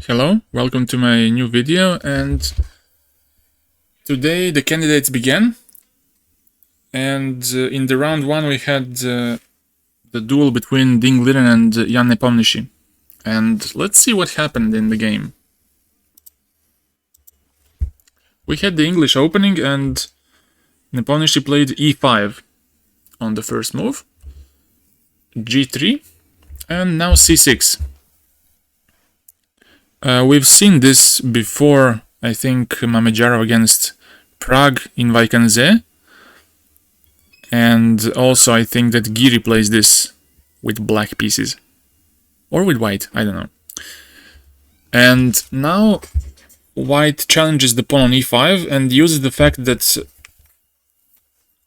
Hello, welcome to my new video, and today the candidates began, and in the round 1 we had the duel between Liren and Jan Nepomniachtchi, and let's see what happened in the game. We had the English opening and Nepomniachtchi played e5 on the first move, g3, and now c6. We've seen this before, I think, Mamedyarov against Prague in Vaikanze. And also I think that Giri plays this with black pieces. Or with white, I don't know. And now white challenges the pawn on e5 and uses the fact that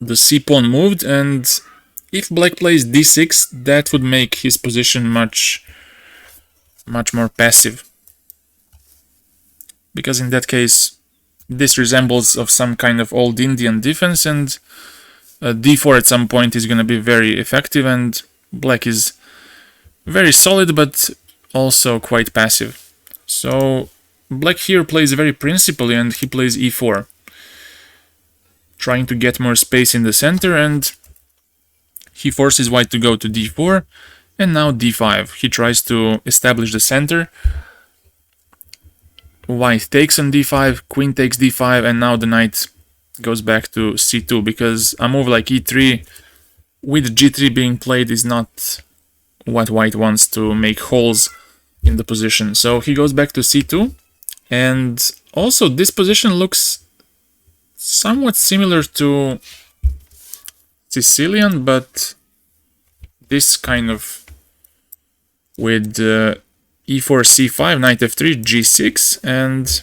the c-pawn moved, and if black plays d6, that would make his position much more passive. Because in that case, this resembles of some kind of old Indian defense, and d4 at some point is going to be very effective, and black is very solid but also quite passive. So black here plays very principally, and he plays e4, trying to get more space in the center, and he forces white to go to d4, and now d5. He tries to establish the center. White takes on d5, queen takes d5, and now the knight goes back to c2, because a move like e3 with g3 being played is not what white wants to make holes in the position. So he goes back to c2, and also this position looks somewhat similar to Sicilian, but this kind of with e4, c5, knight f3, g6, and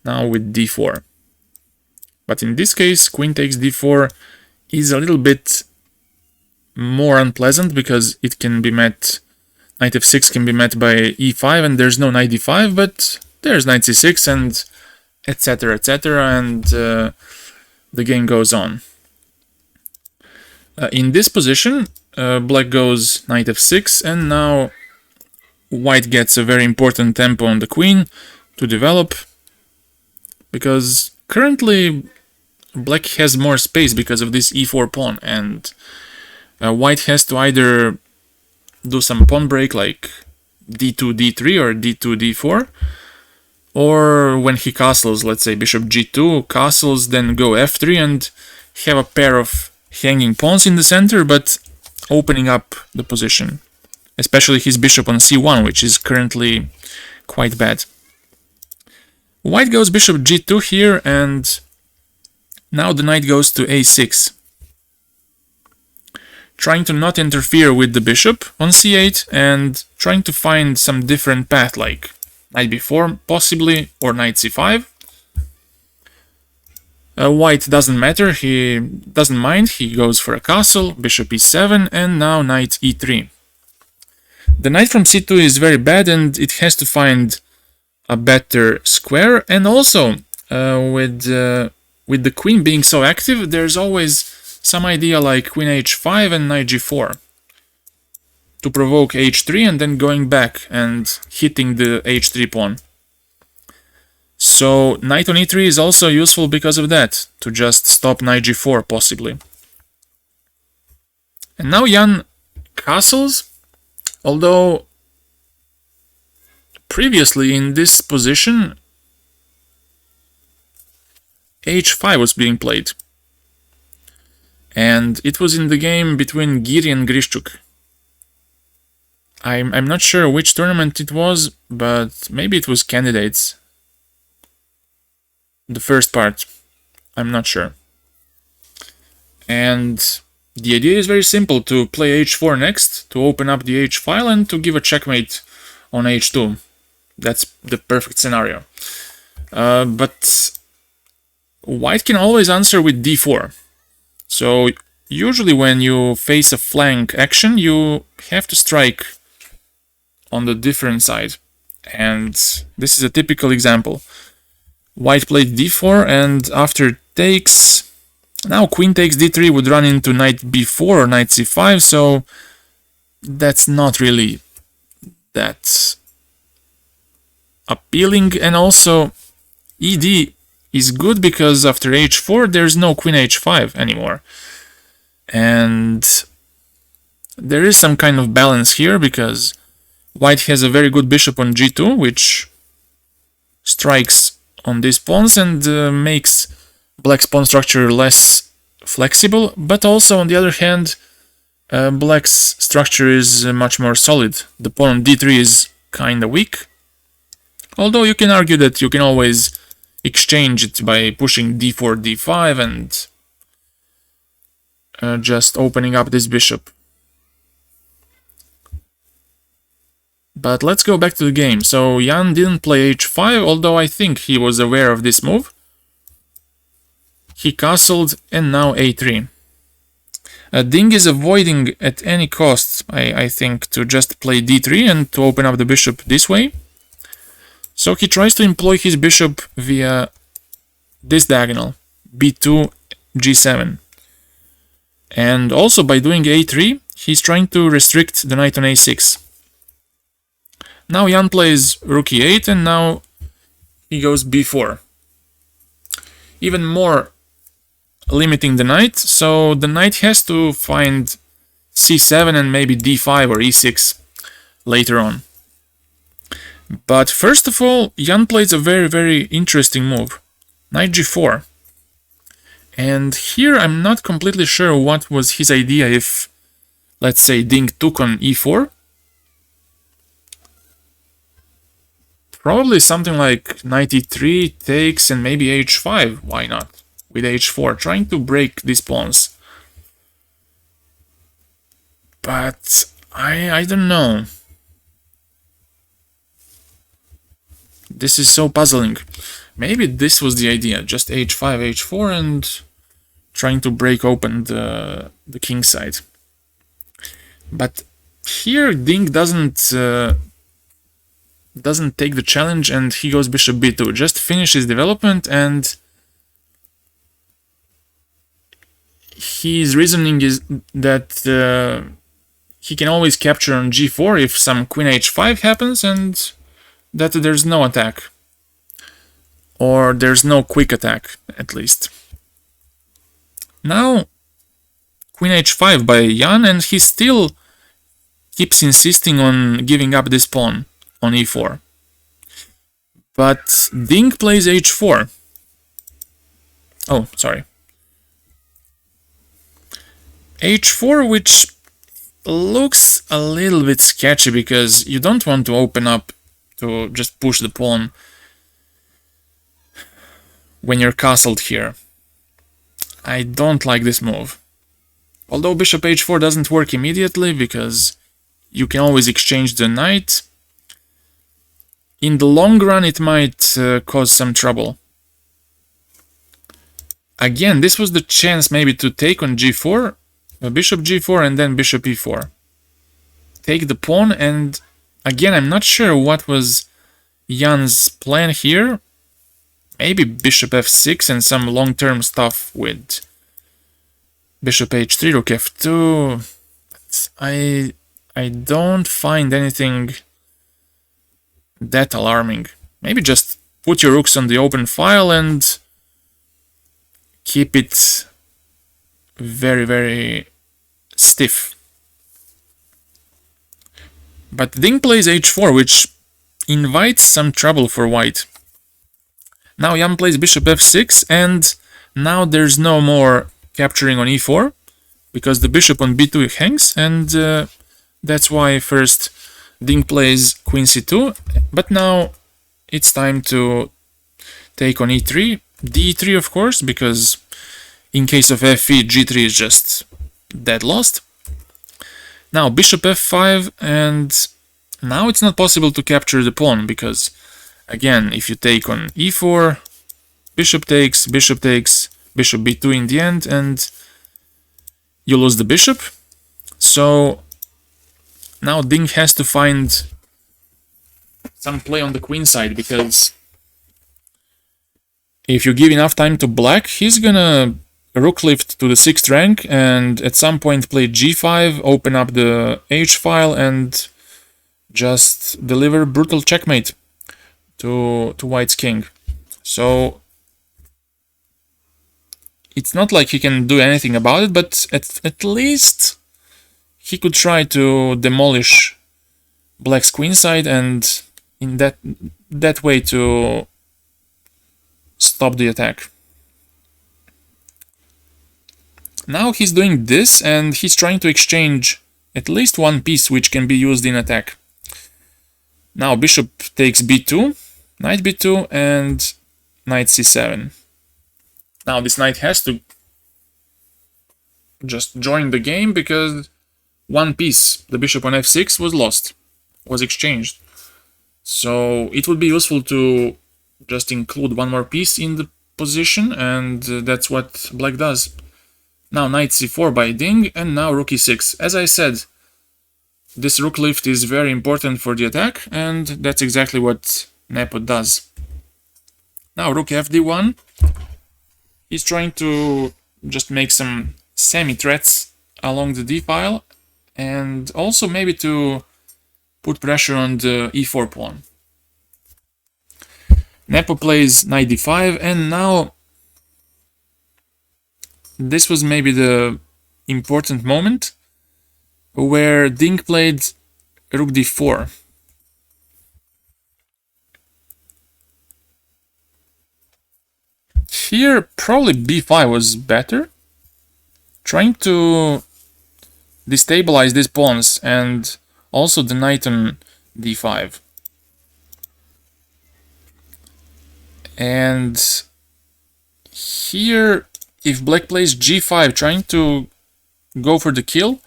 now with d4. But in this case, queen takes d4 is a little bit more unpleasant, because it can be met, knight f6 can be met by e5, and there's no knight d5, but there's knight c6, and etc, etc, and the game goes on. In this position, black goes knight f6, and now white gets a very important tempo on the queen to develop, because currently black has more space because of this e4 pawn, and white has to either do some pawn break like d2, d3 or d2, d4, or when he castles, let's say bishop g2, castles, then go f3 and have a pair of hanging pawns in the center, but opening up the position. Especially his bishop on c1, which is currently quite bad. White goes bishop g2 here, and now the knight goes to a6. Trying to not interfere with the bishop on c8, and trying to find some different path, like knight b4 possibly, or knight c5. White doesn't matter, he doesn't mind, he goes for a castle, bishop e7, and now knight e3. The knight from c2 is very bad, and it has to find a better square, and also with the queen being so active, there's always some idea like queen h5 and knight g4 to provoke h3 and then going back and hitting the h3 pawn. So knight on e3 is also useful because of that, to just stop knight g4 possibly. And now Jan castles. Although previously in this position h5 was being played, and it was in the game between Giri and Grishchuk. I'm not sure which tournament it was, but maybe it was candidates. The first part, I'm not sure. And the idea is very simple, to play h4 next, to open up the h file and to give a checkmate on h2. That's the perfect scenario. But white can always answer with d4. So usually when you face a flank action, you have to strike on the different side. And this is a typical example. White played d4, and after takes, now queen takes d3 would run into knight b4 or knight c5, so that's not really that appealing, and also ED is good because after h4 there's no queen h5 anymore. And there is some kind of balance here because white has a very good bishop on g2, which strikes on these pawns and makes black's pawn structure less flexible, but also on the other hand, black's structure is much more solid. The pawn on d3 is kinda weak, although you can argue that you can always exchange it by pushing d4, d5 and just opening up this bishop. But let's go back to the game. So Jan didn't play h5, although I think he was aware of this move. He castled and now a3. Ding is avoiding at any cost, I think, to just play d3 and to open up the bishop this way. So he tries to employ his bishop via this diagonal, b2, g7. And also by doing a3, he's trying to restrict the knight on a6. Now Jan plays rook e8 and now he goes b4. Even more limiting the knight, so the knight has to find c7 and maybe d5 or e6 later on. But first of all, Jan plays a very interesting move, knight g4. And here I'm not completely sure what was his idea if, let's say, Ding took on e4. Probably something like knight e3 takes and maybe h5, why not? With h4, trying to break these pawns. But I don't know. This is so puzzling. Maybe this was the idea, just h5, h4 and trying to break open the king side. But here Ding doesn't take the challenge and he goes bishop b2, just finishes development, and his reasoning is that he can always capture on g4 if some queen h5 happens and that there's no attack. Or there's no quick attack, at least. Now, queen h5 by Jan, and he still keeps insisting on giving up this pawn on e4. But Ding plays h4. Oh, sorry. h4, which looks a little bit sketchy because you don't want to open up to just push the pawn when you're castled here. I don't like this move. Although bishop h4 doesn't work immediately because you can always exchange the knight. In the long run it might cause some trouble. Again, this was the chance maybe to take on g4, bishop g4 and then bishop e4. Take the pawn, and again I'm not sure what was Jan's plan here. Maybe bishop f6 and some long-term stuff with bishop h3, rook f2. But I don't find anything that alarming. Maybe just put your rooks on the open file and keep it very stiff. But Ding plays h4, which invites some trouble for white. Now Jan plays bishop f6, and now there's no more capturing on e4 because the bishop on b2 hangs, and that's why first Ding plays queen c2, but now it's time to take on e3, d3 of course, because in case of fe, g3 is just dead lost. Now bishop f5, and now it's not possible to capture the pawn because again, if you take on e4, bishop takes, bishop b2 in the end, and you lose the bishop. So now Ding has to find some play on the queen side, because if you give enough time to black, he's gonna rook lift to the 6th rank and at some point play g5, open up the h file and just deliver brutal checkmate. to white's king. So it's not like he can do anything about it, but at least he could try to demolish black's queenside and in that way to stop the attack. Now he's doing this and he's trying to exchange at least one piece which can be used in attack. Now bishop takes b2, knight b2 and knight c7. Now this knight has to just join the game because one piece, the bishop on f6, was lost, was exchanged. So it would be useful to just include one more piece in the position, and that's what black does. Now knight c4 by Ding, and now rook e6. As I said, this rook lift is very important for the attack, and that's exactly what Nepo does. Now rook fd1. He's trying to just make some semi-threats along the d-file, and also maybe to put pressure on the e4 pawn. Nepo plays knight d5, and now this was maybe the important moment where Ding played rook d4. Here probably b5 was better, trying to destabilize these pawns and also the knight on d5. And here, if black plays g5, trying to go for the kill,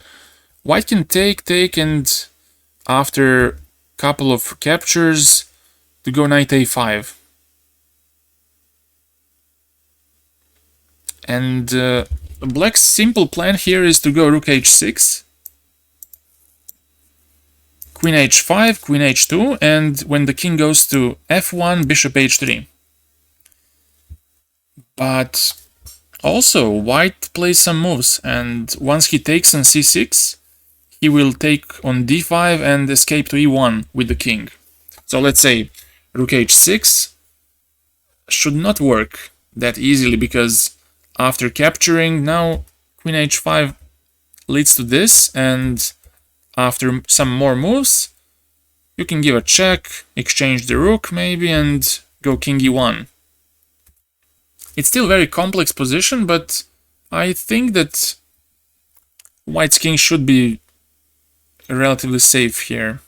white can take, and after a couple of captures, to go knight a5. And black's simple plan here is to go rook h6, queen h5, queen h2, and when the king goes to f1, bishop h3. But also white plays some moves, and once he takes on c6, he will take on d5 and escape to e1 with the king. So let's say rook h6 should not work that easily, because after capturing, now queen h5 leads to this, and after some more moves, you can give a check, exchange the rook maybe, and go king e1. It's still a very complex position, but I think that white's king should be relatively safe here.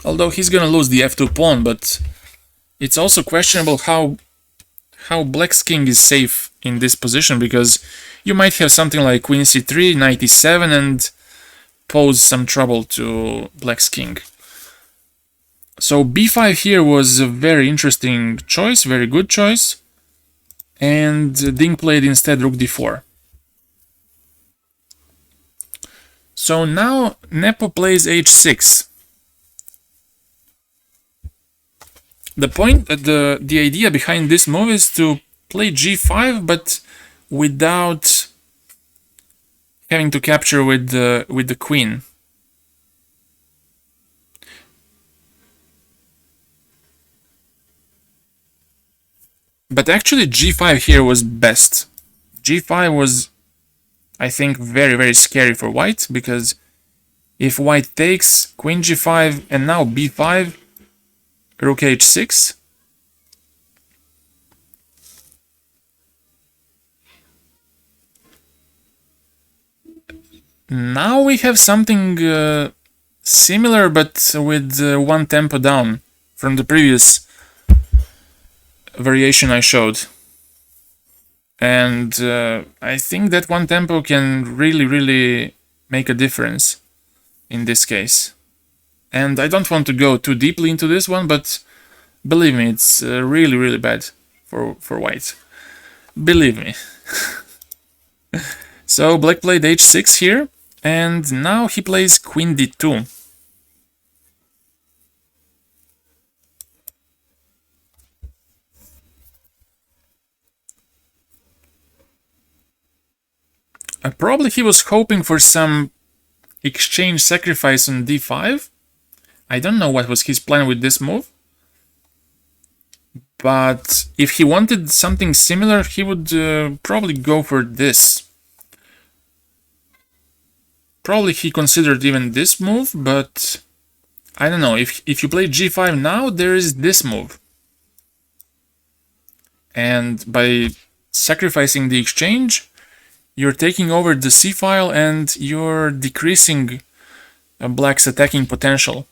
Although he's gonna lose the f2 pawn, but it's also questionable how black's king is safe in this position, because you might have something like queen c3, knight e7, and pose some trouble to black's king. So b5 here was a very interesting choice, very good choice, and Ding played instead rook d4. So now Nepo plays h6. The point, the idea behind this move is to play g5, but without having to capture with the queen. But actually g5 here was best. g5 was, I think, very, very scary for white, because if white takes queen g5 and now b5, rook h6, now we have something similar, but with one tempo down from the previous variation I showed. And I think that one tempo can really, really make a difference in this case. And I don't want to go too deeply into this one, but believe me, it's really, really bad for white. Believe me. So black played h6 here, and now he plays queen d2. Probably he was hoping for some exchange sacrifice on d5. I don't know what was his plan with this move, But if he wanted something similar, he would probably go for this. Probably he considered even this move, but I don't know. If you play g5 now, there is this move. And by sacrificing the exchange, you're taking over the c-file and you're decreasing black's attacking potential.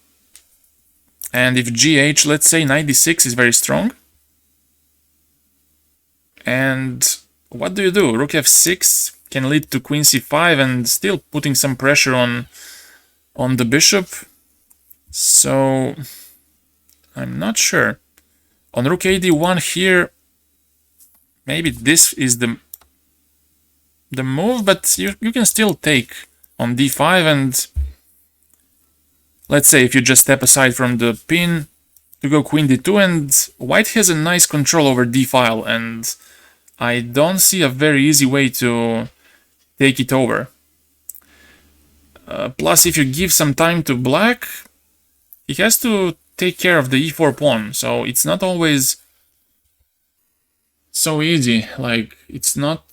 And if gh, let's say knight d6 is very strong. And what do you do? Rook f6 can lead to queen c5 and still putting some pressure on the bishop. So I'm not sure. On rook ad1 here, maybe this is the move, but you can still take on d5, and let's say if you just step aside from the pin to go queen d2, and white has a nice control over d-file, and I don't see a very easy way to take it over. Plus, if you give some time to black, he has to take care of the e4 pawn, so it's not always so easy. Like, it's not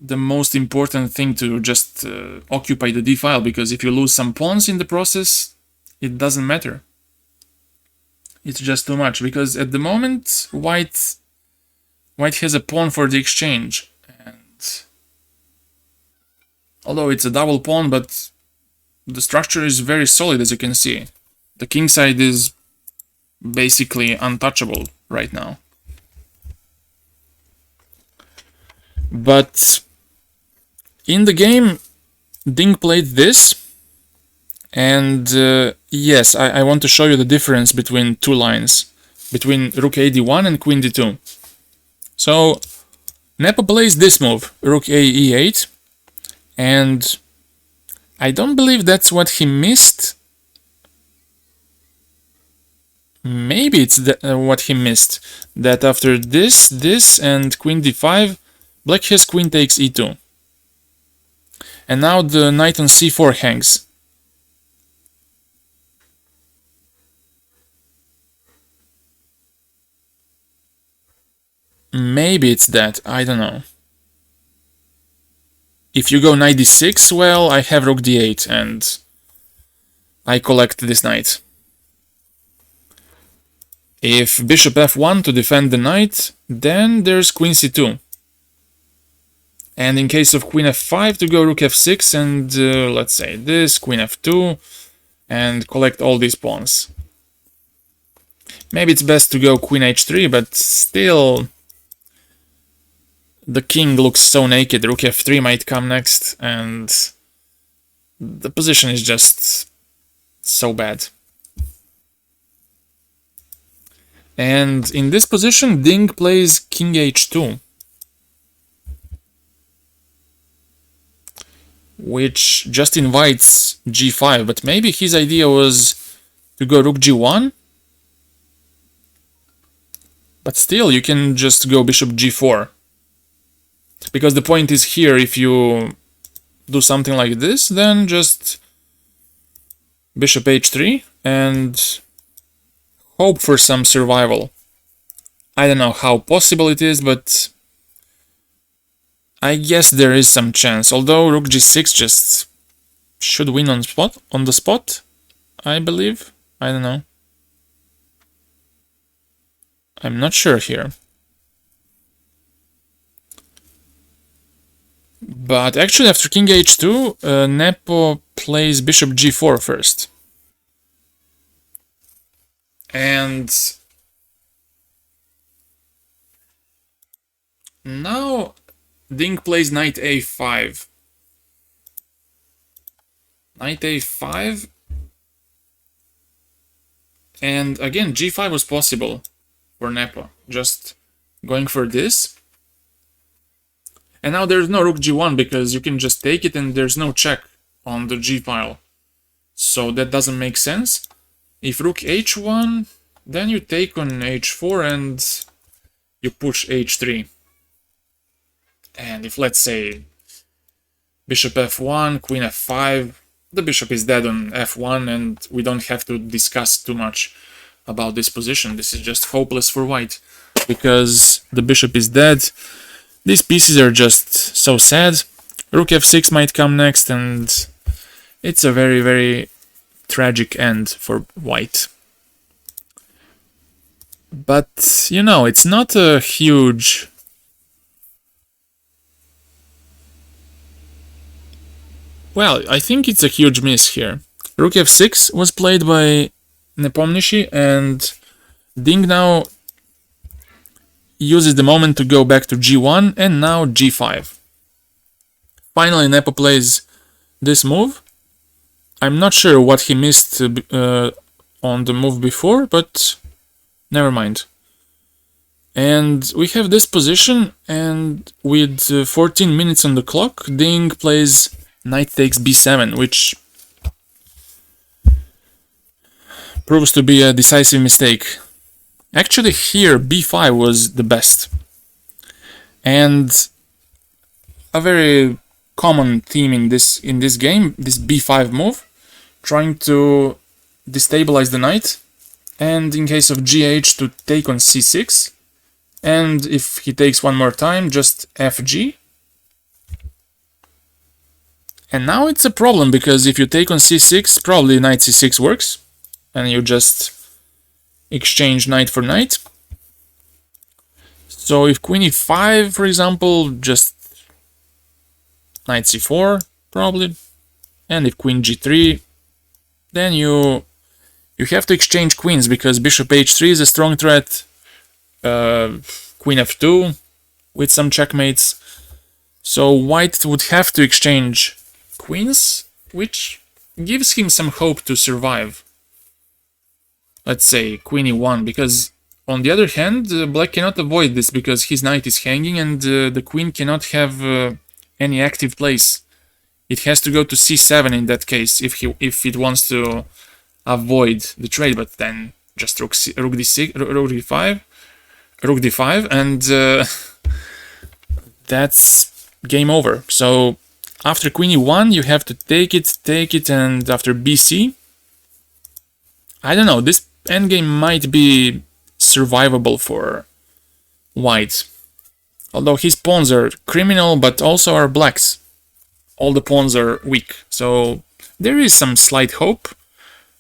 the most important thing to just occupy the d-file, because if you lose some pawns in the process, it doesn't matter. It's just too much, because at the moment white has a pawn for the exchange, and although it's a double pawn, but the structure is very solid, as you can see. The king side is basically untouchable right now. But in the game, Ding played this, and yes, I want to show you the difference between two lines, between rook ad1 and queen d2. So Nepo plays this move, rook a e8, and I don't believe that's what he missed. Maybe it's what he missed, that after this and queen d5, black has queen takes e2. And now the knight on c4 hangs. Maybe it's that, I don't know. If you go knight d6, well, I have rook d8 and I collect this knight. If bishop f1 to defend the knight, then there's queen c2. And in case of queen f5, to go rook f6 and let's say this, queen f2, and collect all these pawns. Maybe it's best to go queen h3, but still the king looks so naked. Rook f3 might come next, and the position is just so bad. And in this position, Ding plays king h2, which just invites g5, but maybe his idea was to go rook g1. But still, you can just go bishop g4. Because the point is here, if you do something like this, then just bishop h3 and hope for some survival. I don't know how possible it is, but I guess there is some chance. Although rook g6 just should win on the spot, I believe. I don't know. I'm not sure here. But actually, after king h2, Nepo plays bishop g4 first. And now Ding plays knight a5. Knight a5. And again, g5 was possible for Nepo, just going for this. And now there's no rook g1 because you can just take it and there's no check on the g file. So that doesn't make sense. If rook h1, then you take on h4 and you push h3. And if, let's say, bishop f1, queen f5, the bishop is dead on f1 and we don't have to discuss too much about this position. This is just hopeless for white, because the bishop is dead. These pieces are just so sad. Rook f6 might come next, and it's a very, very tragic end for white. But, you know, it's not a huge... Well, I think it's a huge miss here. Rook f6 was played by Nepomniachtchi, and Ding now uses the moment to go back to g1, and now g5. Finally, Nepo plays this move. I'm not sure what he missed on the move before, but never mind. And we have this position, and with 14 minutes on the clock, Ding plays knight takes b7, which proves to be a decisive mistake. Actually, here b5 was the best. And a very common theme in this game, this b5 move, trying to destabilize the knight, and in case of gh to take on c6, and if he takes one more time, just fg. And now it's a problem, because if you take on c6, probably knight c6 works, and you just exchange knight for knight. So if queen e5, for example, just knight c4, probably. And if queen g3, then you have to exchange queens, because bishop h3 is a strong threat. Queen f2 with some checkmates. So white would have to exchange queens, which gives him some hope to survive. Let's say queen e1, because on the other hand, black cannot avoid this, because his knight is hanging, and the queen cannot have any active place. It has to go to c7 in that case, if it wants to avoid the trade, but then just rook d5, and that's game over. So after queen e1, you have to take it, and after bc, I don't know, this endgame might be survivable for white. Although his pawns are criminal, but also are black's. All the pawns are weak, so there is some slight hope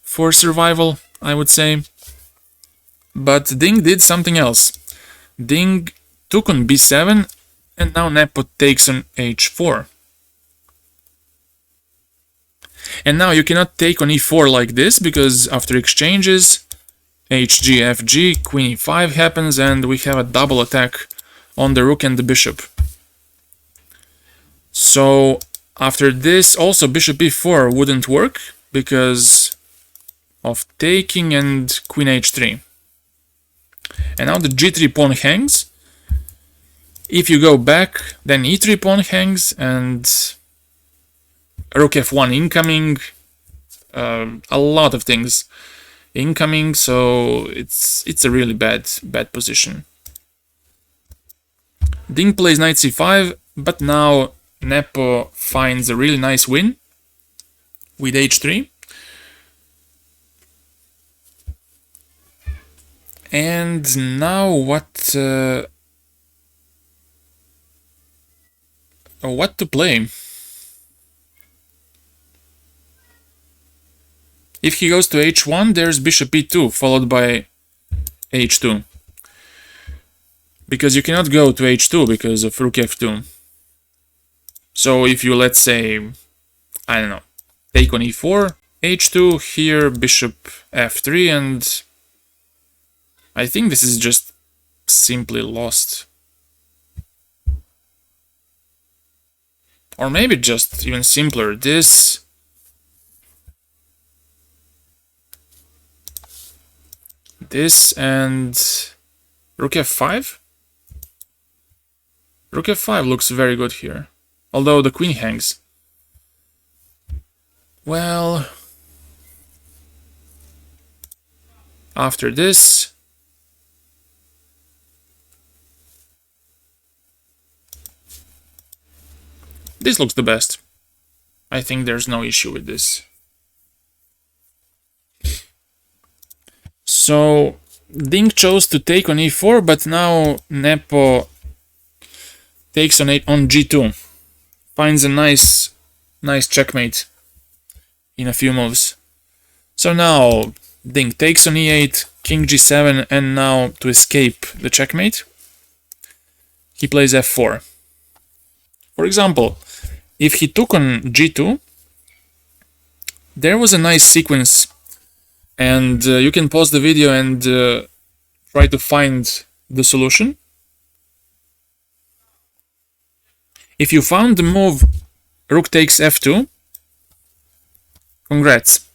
for survival, I would say. But Ding did something else. Ding took on b7, and now Nepo takes on h4. And now you cannot take on e4 like this, because after exchanges, hg, fg, queen e5 happens, and we have a double attack on the rook and the bishop. So after this, also bishop e4 wouldn't work, because of taking and queen h3. And now the g3 pawn hangs. If you go back, then e3 pawn hangs, and rook f1 incoming, a lot of things incoming, so it's a really bad position. Ding plays knight c5, but now Nepo finds a really nice win with h3. And now what to play? If he goes to h1, there's bishop e2, followed by h2. Because you cannot go to h2 because of rook f2. So if you, let's say, I don't know, take on e4, h2, here bishop f3, and I think this is just simply lost. Or maybe just even simpler, this and rook f5? Rook f5 looks very good here, although the queen hangs. Well, after this, this looks the best. I think there's no issue with this. So Ding chose to take on e4, but now Nepo takes on g2. Finds a nice checkmate in a few moves. So now Ding takes on e8, king g7, and now to escape the checkmate, he plays f4. For example, if he took on g2, there was a nice sequence, and you can pause the video and try to find the solution. If you found the move rook takes f2, congrats.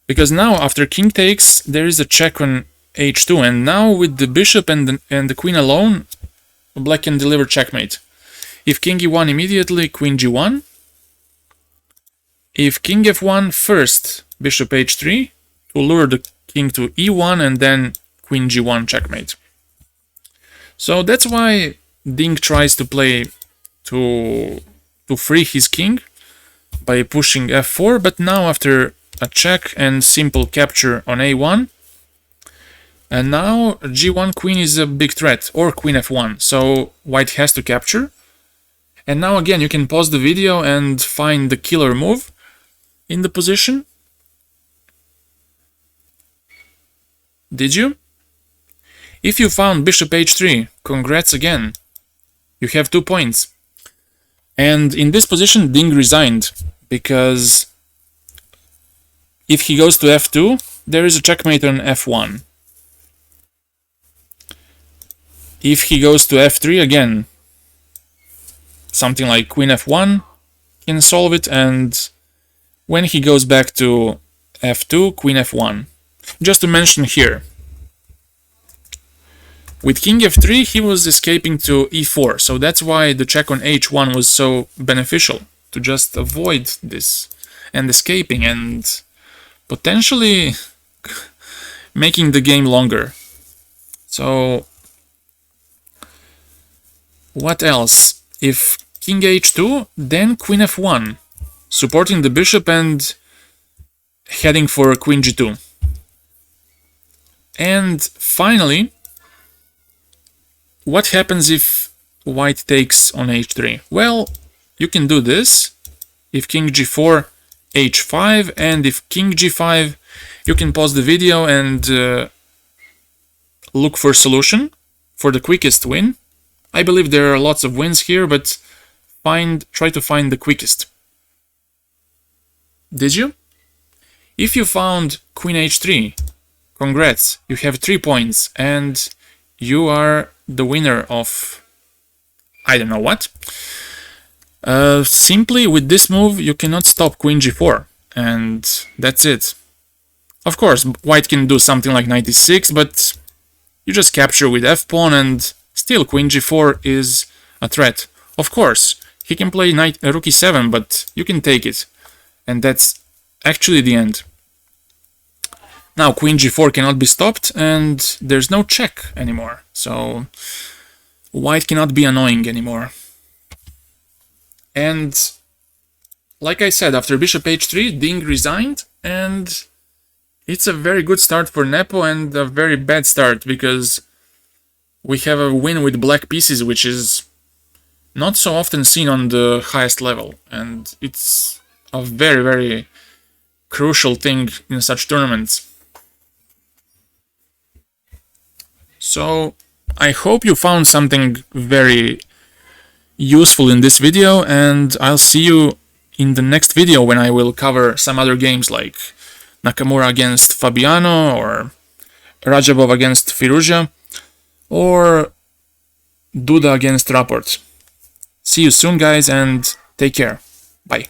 Because now after king takes, there is a check on h2, and now with the bishop and the queen alone, black can deliver checkmate. If king e1 immediately, queen g1. If king f1 first, bishop h3, to lure the king to e1 and then queen g1 checkmate. So that's why Ding tries to play to free his king by pushing f4, but now after a check and simple capture on a1, and now g1 queen is a big threat, or queen f1, so white has to capture. And now again you can pause the video and find the killer move in the position. Did you? If you found bishop h3, congrats again. You have 2 points. And in this position Ding resigned, because if he goes to f2, there is a checkmate on f1. If he goes to f3 again, something like queen f1 can solve it, and when he goes back to f2, queen f1. Just to mention here, with king f3 he was escaping to e4, so that's why the check on h1 was so beneficial, to just avoid this and escaping and potentially making the game longer. So what else? If king h2, then queen f1, supporting the bishop and heading for queen g2. And finally, what happens if white takes on h3? Well, you can do this. If king g4, h5, and if king g5, you can pause the video and look for a solution for the quickest win. I believe there are lots of wins here, but try to find the quickest. Did you? If you found queen h3, congrats, you have 3 points, and you are the winner of I don't know what. Simply with this move you cannot stop queen g4, and that's it. Of course, white can do something like knight e6, but you just capture with f-pawn, and still queen g4 is a threat. Of course, he can play rook e7, but you can take it, and that's actually the end. Now queen g4 cannot be stopped, and there's no check anymore, so white cannot be annoying anymore. And like I said, after bishop h3, Ding resigned, and it's a very good start for Nepo and a very bad start, because we have a win with black pieces, which is not so often seen on the highest level, and it's a very, very crucial thing in such tournaments. So I hope you found something very useful in this video, and I'll see you in the next video when I will cover some other games like Nakamura against Fabiano, or Rajabov against Firouzja, or Duda against Rapport. See you soon, guys, and take care. Bye.